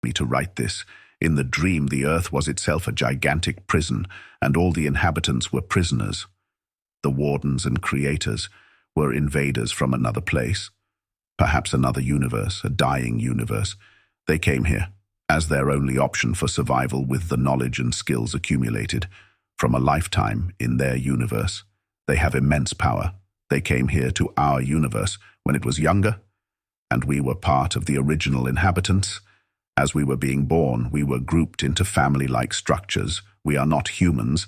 me to write this. In the dream, the earth was itself a gigantic prison, and all the inhabitants were prisoners. The wardens and creators were invaders from another place, perhaps another universe, a dying universe. They came here as their only option for survival with the knowledge and skills accumulated from a lifetime in their universe. They have immense power. They came here to our universe when it was younger, and we were part of the original inhabitants. As we were being born, we were grouped into family-like structures. We are not humans,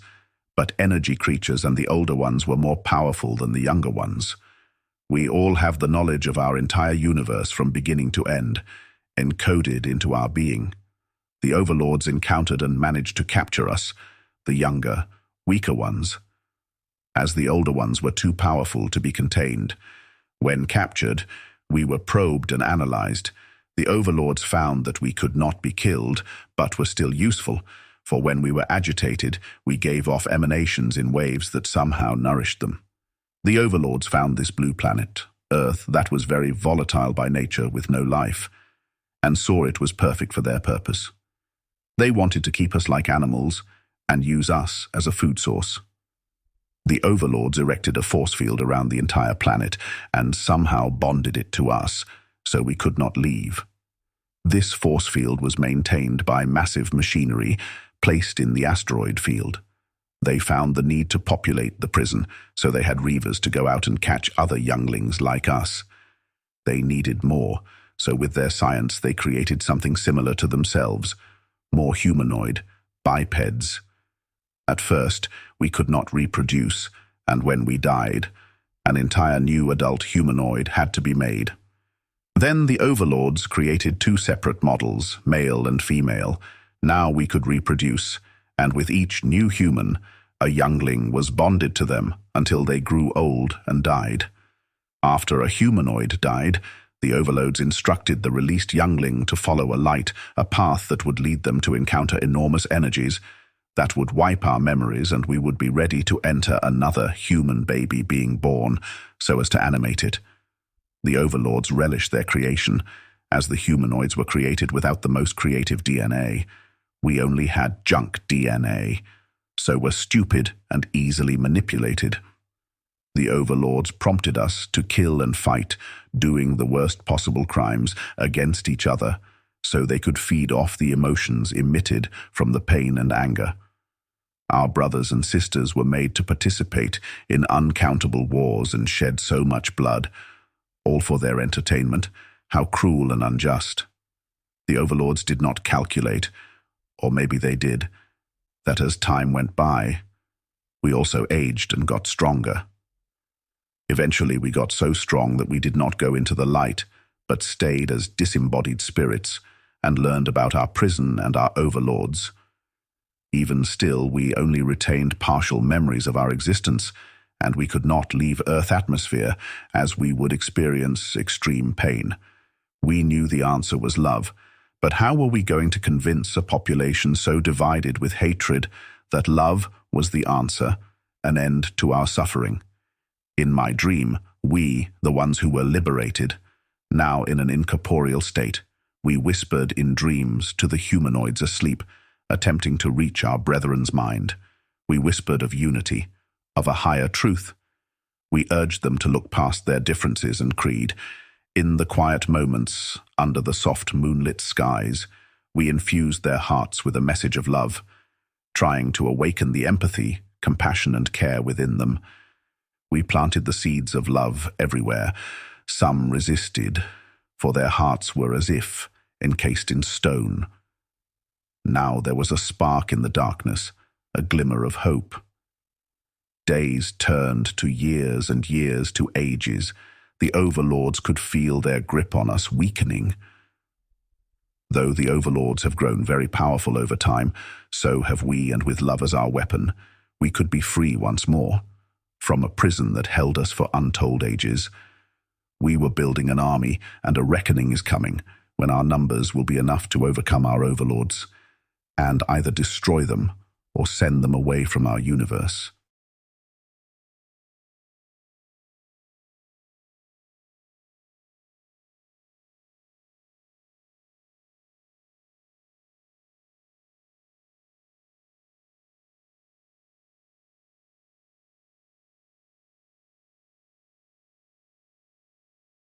but energy creatures, and the older ones were more powerful than the younger ones. We all have the knowledge of our entire universe from beginning to end, encoded into our being. The overlords encountered and managed to capture us, the younger, weaker ones, as the older ones were too powerful to be contained. When captured, we were probed and analyzed. The overlords found that we could not be killed, but were still useful, for when we were agitated, we gave off emanations in waves that somehow nourished them. The overlords found this blue planet, Earth, that was very volatile by nature with no life, and saw it was perfect for their purpose. They wanted to keep us like animals and use us as a food source. The overlords erected a force field around the entire planet and somehow bonded it to us, so we could not leave. This force field was maintained by massive machinery placed in the asteroid field. They found the need to populate the prison, so they had reavers to go out and catch other younglings like us. They needed more, so with their science they created something similar to themselves, more humanoid, bipeds. At first, we could not reproduce, and when we died, an entire new adult humanoid had to be made. Then the overlords created two separate models, male and female. Now we could reproduce, and with each new human, a youngling was bonded to them until they grew old and died. After a humanoid died, the overlords instructed the released youngling to follow a light, a path that would lead them to encounter enormous energies that would wipe our memories, and we would be ready to enter another human baby being born so as to animate it. The overlords relished their creation, as the humanoids were created without the most creative DNA. We only had junk DNA, so were stupid and easily manipulated. The overlords prompted us to kill and fight, doing the worst possible crimes against each other, so they could feed off the emotions emitted from the pain and anger. Our brothers and sisters were made to participate in uncountable wars and shed so much blood, all for their entertainment. How cruel and unjust. The overlords did not calculate, or maybe they did, that as time went by, we also aged and got stronger. Eventually we got so strong that we did not go into the light, but stayed as disembodied spirits and learned about our prison and our overlords. Even still, we only retained partial memories of our existence, and we could not leave Earth atmosphere, as we would experience extreme pain. We knew the answer was love, but how were we going to convince a population so divided with hatred that love was the answer, an end to our suffering? In my dream, we, the ones who were liberated, now in an incorporeal state, we whispered in dreams to the humanoids asleep, attempting to reach our brethren's mind. We whispered of unity, of a higher truth. We urged them to look past their differences and creed. In the quiet moments, under the soft moonlit skies, we infused their hearts with a message of love, trying to awaken the empathy, compassion, and care within them. We planted the seeds of love everywhere. Some resisted, for their hearts were as if encased in stone. Now there was a spark in the darkness, a glimmer of hope. Days turned to years and years to ages. The overlords could feel their grip on us weakening. Though the overlords have grown very powerful over time, so have we, and with love as our weapon, we could be free once more, from a prison that held us for untold ages. We were building an army, and a reckoning is coming, when our numbers will be enough to overcome our overlords, and either destroy them or send them away from our universe.